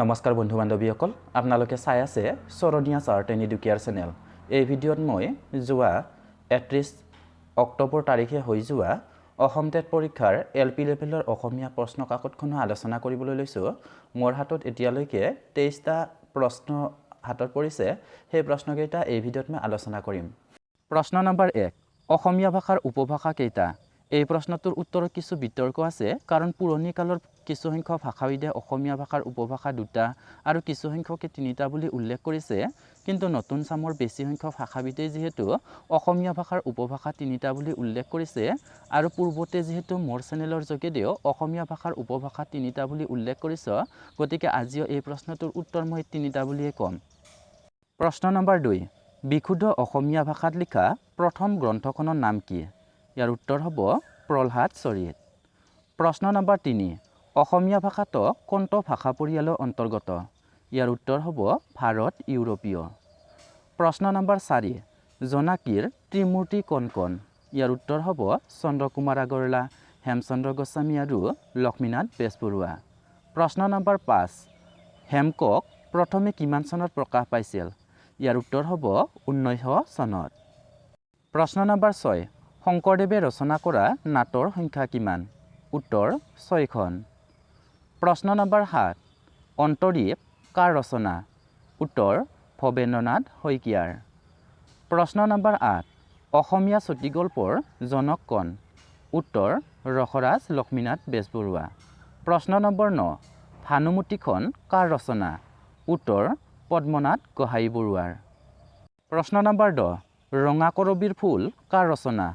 নমস্কাৰ বন্ধু বান্ধৱীসকল আপোনালোকে চাই আছে চৰণীয়া চাৰ্ট এণ্ড এডুকেয়াৰ চেনেল এই ভিডিঅ'ত মই যোৱা 31 অক্টোবৰ তাৰিখে হৈ যোৱা অসম টেট পৰীক্ষাৰ এলপি লেভেলৰ অসমীয়া প্ৰশ্ন কাকতখনৰ আলোচনা কৰিবলৈ লৈছোঁ মোৰ হাতত এতিয়ালৈকে 23টা প্ৰশ্ন হাতত পৰিছে সেই প্ৰশ্নকেইটা এই ভিডিঅ'ত মই আলোচনা কৰিম প্ৰশ্ন নম্বৰ 1 অসমীয়া ভাষাৰ উপভাষা কেইটা এই প্ৰশ্নটোৰ উত্তৰত কিছু বিতৰ্ক আছে কাৰণ পুৰণি কালৰ কিছু সংখ্যক ভাষাবিদে অসমীয়া ভাষাৰ উপভাষা দুটা আৰু কিছু সংখ্যকে তিনিটা বুলি উল্লেখ কৰিছে কিন্তু নতুন চামৰ বেছি সংখ্যক ভাষাবিদে যেহেতু অসমীয়া ভাষাৰ উপভাষা তিনিটা বুলি উল্লেখ কৰিছে আৰু পূৰ্বতে যেহেতু মোৰ চেনেলৰ যোগেদিও অসমীয়া ভাষাৰ উপভাষা তিনিটা বুলি উল্লেখ কৰিছে গতিকে আজিও এই প্ৰশ্নটোৰ উত্তৰ মই তিনিটা বুলিয়ে ক'ম প্ৰশ্ন নম্বৰ 2 বিশুদ্ধ অসমীয়া ভাষাত লিখা প্ৰথম গ্ৰন্থখনৰ নাম কি ইয়াৰ উত্তৰ হ'ব প্ৰহ্লাদ চৰিত প্ৰশ্ন নম্বৰ 3 অসমীয়া ভাষাটো কোনটো ভাষা পৰিয়ালৰ অন্তৰ্গত ইয়াৰ উত্তৰ হ'ব ভাৰত ইউৰোপীয় প্ৰশ্ন নম্বৰ 4 জোনাকীৰ ত্ৰিমূৰ্তি কোন কোন ইয়াৰ উত্তৰ হ'ব চন্দ্ৰকুমাৰ আগৰৱালা হেমচন্দ্ৰ গোস্বামী আৰু লক্ষ্মীনাথ বেজবৰুৱা প্ৰশ্ন নম্বৰ 5 হেমকক প্ৰথমে কিমান চনত প্ৰকাশ পাইছিল ইয়াৰ উত্তৰ হ'ব 1900 চনত প্ৰশ্ন নম্বৰ 6 শংকৰদেৱে ৰচনা কৰা নাটৰ সংখ্যা কিমান উত্তৰ 6খন প্ৰশ্ন নম্বৰ 7 অন্তৰীপ কাৰ ৰচনা উত্তৰ ভৱেন্দ্ৰনাথ শইকীয়াৰ প্ৰশ্ন নম্বৰ 8 অসমীয়া চুটিগল্পৰ জনক কোন উত্তৰ ৰসৰাজ লক্ষ্মীনাথ বেজবৰুৱা প্ৰশ্ন নম্বৰ 9 ভানুমতীখন কাৰ ৰচনা উত্তৰ পদ্মনাথ গোহাঞিবৰুৱাৰ প্ৰশ্ন নম্বৰ 10 ৰঙা কৰবীৰ ফুল কাৰ ৰচনা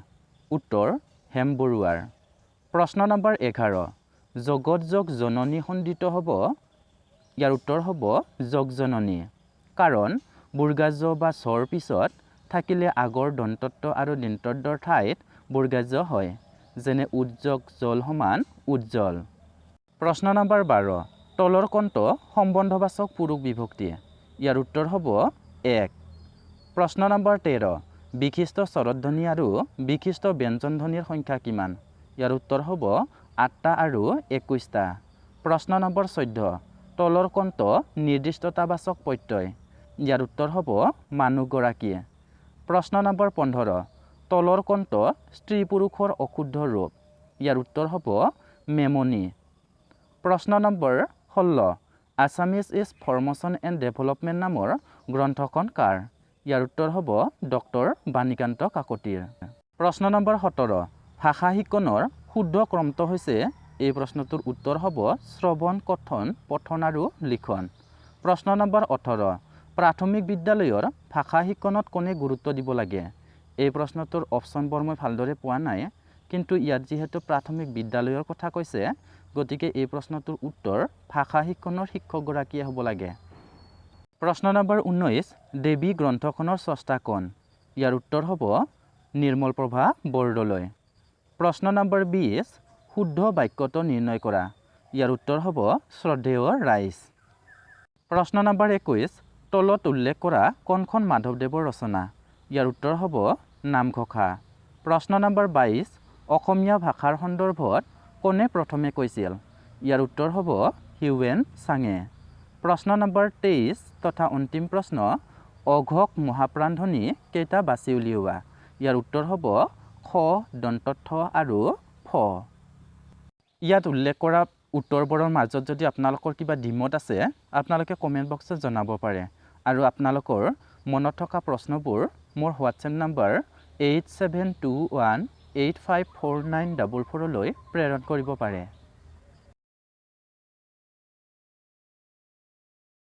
উত্তৰ হেম বৰুৱাৰ প্ৰশ্ন নম্বৰ 11 জগত যোগ জননী খণ্ডিত হ'ব ইয়াৰ উত্তৰ হ'ব যোগজননী কাৰণ বুৰ্গাজ বা স্বৰ পিছত থাকিলে আগৰ দন্তত্ব আৰু দন্তদ্বৰ ঠাইত বুৰ্গাজ হয় যেনে উজ্জক জল সমান উজ্জ্বল প্ৰশ্ন নম্বৰ 12 তলৰ কোনটো সম্বন্ধবাচক পুৰুষ বিভক্তি ইয়াৰ উত্তৰ হ'ব 1 প্ৰশ্ন নম্বৰ 13 বিশিষ্ট স্বৰধ্বনি আৰু বিশিষ্ট ব্যঞ্জনধ্বনিৰ সংখ্যা কিমান ইয়াৰ উত্তৰ হ'ব 8টা আৰু 21টা প্ৰশ্ন নম্বৰ 14 তলৰ কোনটো নিৰ্দিষ্টতাবাচক প্ৰত্যয় ইয়াৰ উত্তৰ হ'ব মানুহগৰাকী প্ৰশ্ন নম্বৰ 15 তলৰ কোনটো স্ত্ৰী পুৰুষৰ অশুদ্ধ ৰূপ ইয়াৰ উত্তৰ হ'ব মেমনি প্ৰশ্ন number 16 Assamese is formation and development নামৰ গ্ৰন্থখন কাৰ ইয়াৰ উত্তৰ হ'ব ডক্টৰ বাণীকান্ত কাকতিৰ প্ৰশ্ন নম্বৰ 17 ভাষা শিকনৰ শুদ্ধ ক্ৰমটো হৈছে এই প্ৰশ্নটোৰ উত্তৰ হ'ব শ্ৰৱণ কথন পঠন আৰু লিখন প্ৰশ্ন নম্বৰ 18 প্ৰাথমিক বিদ্যালয়ৰ ভাষা শিকনত কোনে গুৰুত্ব দিব লাগে এই প্ৰশ্নটোৰ অপশ্যনবোৰ মই ভালদৰে পোৱা নাই কিন্তু ইয়াত যিহেতু প্ৰাথমিক বিদ্যালয়ৰ কথা কৈছে গতিকে এই প্ৰশ্নটোৰ উত্তৰ ভাষা শিকনৰ শিক্ষকগৰাকীয়ে হ'ব লাগে প্ৰশ্ন নম্বৰ 19 দেৱী গ্ৰন্থখনৰ স্ৰষ্টা কোন ইয়াৰ উত্তৰ হ'ব নিৰ্মল প্ৰভা বৰদলৈ প্ৰশ্ন নম্বৰ 20 শুদ্ধ বাক্যটো নিৰ্ণয় কৰা ইয়াৰ উত্তৰ হ'ব শ্ৰদ্ধেয় ৰাইজ প্ৰশ্ন নম্বৰ 21 তলত উল্লেখ কৰা কোনখন মাধৱদেৱৰ ৰচনা ইয়াৰ উত্তৰ হ'ব নামঘোষা প্ৰশ্ন নম্বৰ 22 অসমীয়া ভাষাৰ সন্দৰ্ভত কোনে প্ৰথমে কৈছিল ইয়াৰ উত্তৰ হ'ব হিউৱেন চাঙে প্ৰশ্ন নম্বৰ 23 তথা অন্তিম প্ৰশ্ন অঘোষ মহাপ্ৰাণধ্বনি কেইটা বাছি উলিওৱা ইয়াৰ উত্তৰ হ'ব খ দন্তথ আৰু ফ ইয়াত উল্লেখ কৰা উত্তৰবোৰৰ মাজত যদি আপোনালোকৰ কিবা দ্বিমত আছে আপোনালোকে কমেণ্ট বক্সত জনাব পাৰে আৰু আপোনালোকৰ মনত থকা প্ৰশ্নবোৰ মোৰ হোৱাটছএপ নম্বৰ 8721854944লৈ প্ৰেৰণ কৰিব পাৰে